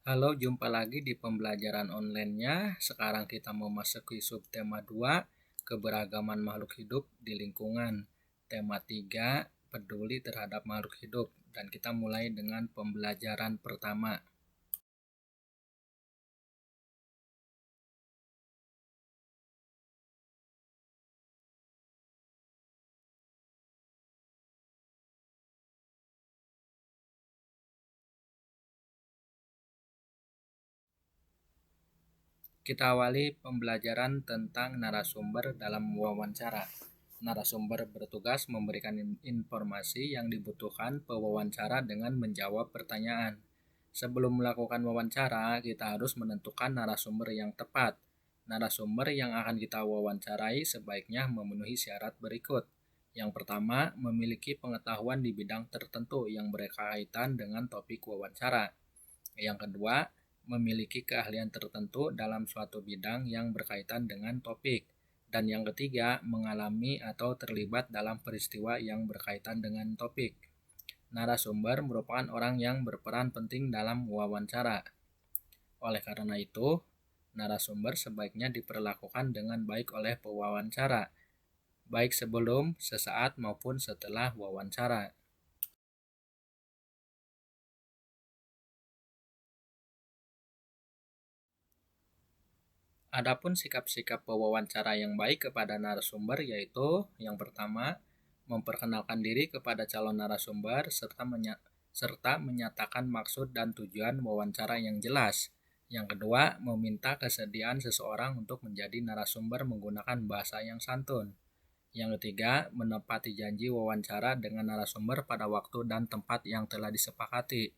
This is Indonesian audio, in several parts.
Halo, jumpa lagi di pembelajaran online-nya. Sekarang kita memasuki subtema 2, keberagaman makhluk hidup di lingkungan. Tema 3, peduli terhadap makhluk hidup. Dan kita mulai dengan pembelajaran pertama. Kita awali pembelajaran tentang narasumber dalam wawancara. Narasumber bertugas memberikan informasi yang dibutuhkan pewawancara dengan menjawab pertanyaan. Sebelum melakukan wawancara, kita harus menentukan narasumber yang tepat. Narasumber yang akan kita wawancarai sebaiknya memenuhi syarat berikut. Yang pertama, memiliki pengetahuan di bidang tertentu yang berkaitan dengan topik wawancara. Yang kedua, memiliki keahlian tertentu dalam suatu bidang yang berkaitan dengan topik. Dan yang ketiga, mengalami atau terlibat dalam peristiwa yang berkaitan dengan topik. Narasumber merupakan orang yang berperan penting dalam wawancara. Oleh karena itu, narasumber sebaiknya diperlakukan dengan baik oleh pewawancara, baik sebelum, sesaat, maupun setelah wawancara. Adapun sikap-sikap pewawancara yang baik kepada narasumber yaitu yang pertama, memperkenalkan diri kepada calon narasumber serta menyatakan maksud dan tujuan wawancara yang jelas. Yang kedua, meminta kesediaan seseorang untuk menjadi narasumber menggunakan bahasa yang santun. Yang ketiga, menepati janji wawancara dengan narasumber pada waktu dan tempat yang telah disepakati.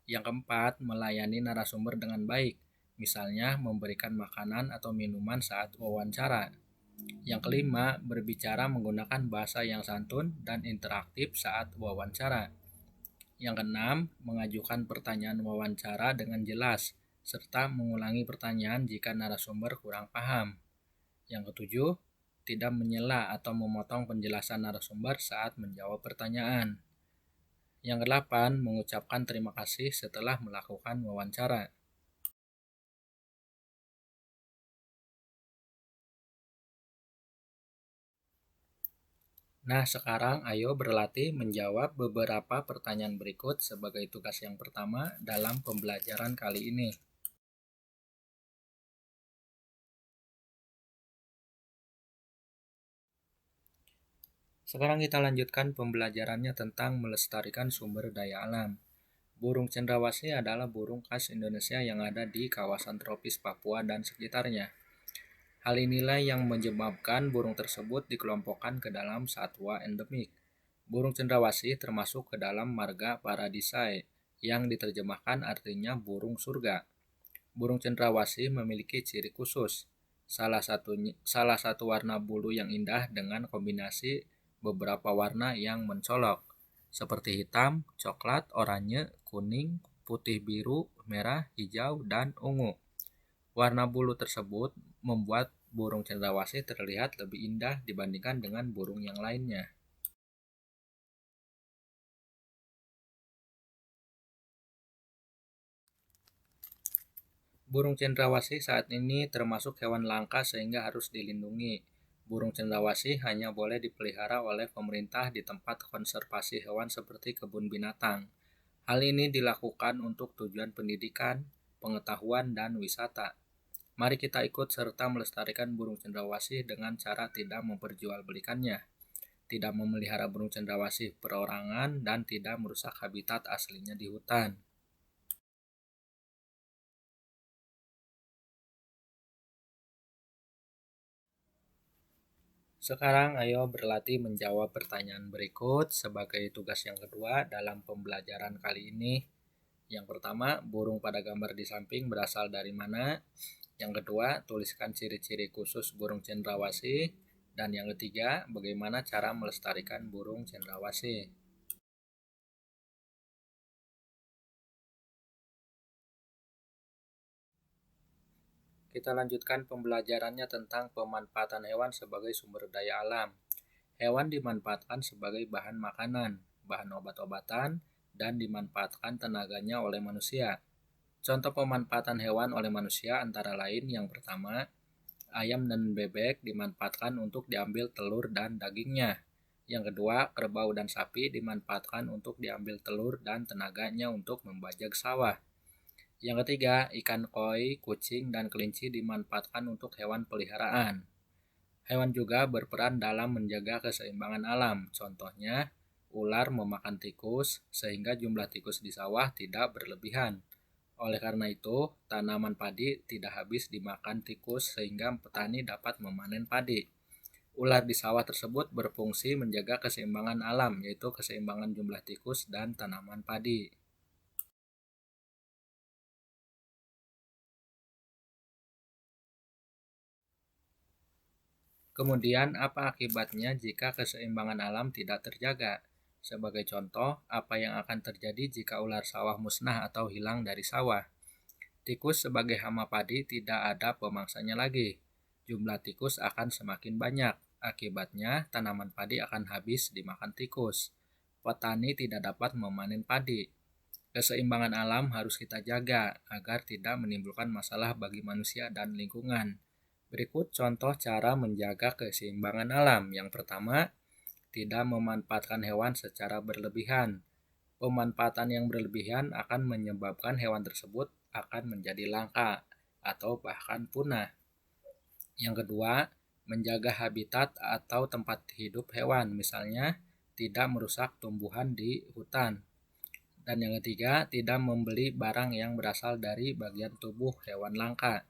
Yang keempat, melayani narasumber dengan baik, misalnya memberikan makanan atau minuman saat wawancara. Yang kelima, berbicara menggunakan bahasa yang santun dan interaktif saat wawancara. Yang keenam, mengajukan pertanyaan wawancara dengan jelas, serta mengulangi pertanyaan jika narasumber kurang paham. Yang ketujuh, tidak menyela atau memotong penjelasan narasumber saat menjawab pertanyaan. Yang kedelapan, mengucapkan terima kasih setelah melakukan wawancara. Nah, sekarang ayo berlatih menjawab beberapa pertanyaan berikut sebagai tugas yang pertama dalam pembelajaran kali ini. Sekarang kita lanjutkan pembelajarannya tentang melestarikan sumber daya alam. Burung cendrawasih adalah burung khas Indonesia yang ada di kawasan tropis Papua dan sekitarnya. Hal inilah yang menyebabkan burung tersebut dikelompokkan ke dalam satwa endemik. Burung cendrawasih termasuk ke dalam marga Paradisae, yang diterjemahkan artinya burung surga. Burung cendrawasih memiliki ciri khusus. Salah satu warna bulu yang indah dengan kombinasi beberapa warna yang mencolok, seperti hitam, coklat, oranye, kuning, putih biru, merah, hijau, dan ungu. Warna bulu tersebut membuat burung cendrawasih terlihat lebih indah dibandingkan dengan burung yang lainnya. Burung cendrawasih saat ini termasuk hewan langka sehingga harus dilindungi. Burung cendrawasih hanya boleh dipelihara oleh pemerintah di tempat konservasi hewan seperti kebun binatang. Hal ini dilakukan untuk tujuan pendidikan, pengetahuan, dan wisata. Mari kita ikut serta melestarikan burung cendrawasih dengan cara tidak memperjualbelikannya, tidak memelihara burung cendrawasih perorangan, dan tidak merusak habitat aslinya di hutan. Sekarang ayo berlatih menjawab pertanyaan berikut sebagai tugas yang kedua dalam pembelajaran kali ini. Yang pertama, burung pada gambar di samping berasal dari mana? Yang kedua, tuliskan ciri-ciri khusus burung cendrawasih. Dan yang ketiga, bagaimana cara melestarikan burung cendrawasih? Kita lanjutkan pembelajarannya tentang pemanfaatan hewan sebagai sumber daya alam. Hewan dimanfaatkan sebagai bahan makanan, bahan obat-obatan, dan dimanfaatkan tenaganya oleh manusia. Contoh pemanfaatan hewan oleh manusia antara lain yang pertama, ayam dan bebek dimanfaatkan untuk diambil telur dan dagingnya. Yang kedua, kerbau dan sapi dimanfaatkan untuk diambil telur dan tenaganya untuk membajak sawah. Yang ketiga, ikan koi, kucing, dan kelinci dimanfaatkan untuk hewan peliharaan. Hewan juga berperan dalam menjaga keseimbangan alam. Contohnya, ular memakan tikus sehingga jumlah tikus di sawah tidak berlebihan. Oleh karena itu, tanaman padi tidak habis dimakan tikus sehingga petani dapat memanen padi. Ular di sawah tersebut berfungsi menjaga keseimbangan alam, yaitu keseimbangan jumlah tikus dan tanaman padi. Kemudian, apa akibatnya jika keseimbangan alam tidak terjaga? Sebagai contoh, apa yang akan terjadi jika ular sawah musnah atau hilang dari sawah? Tikus sebagai hama padi tidak ada pemangsanya lagi. Jumlah tikus akan semakin banyak. Akibatnya, tanaman padi akan habis dimakan tikus. Petani tidak dapat memanen padi. Keseimbangan alam harus kita jaga agar tidak menimbulkan masalah bagi manusia dan lingkungan. Berikut contoh cara menjaga keseimbangan alam. Yang pertama, tidak memanfaatkan hewan secara berlebihan. Pemanfaatan yang berlebihan akan menyebabkan hewan tersebut akan menjadi langka atau bahkan punah. Yang kedua, menjaga habitat atau tempat hidup hewan, misalnya tidak merusak tumbuhan di hutan. Dan yang ketiga, tidak membeli barang yang berasal dari bagian tubuh hewan langka.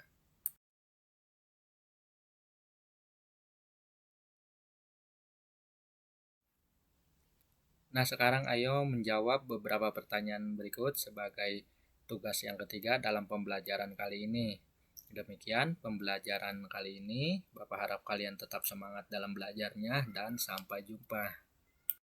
Nah, sekarang ayo menjawab beberapa pertanyaan berikut sebagai tugas yang ketiga dalam pembelajaran kali ini. Demikian pembelajaran kali ini. Bapak harap kalian tetap semangat dalam belajarnya dan sampai jumpa.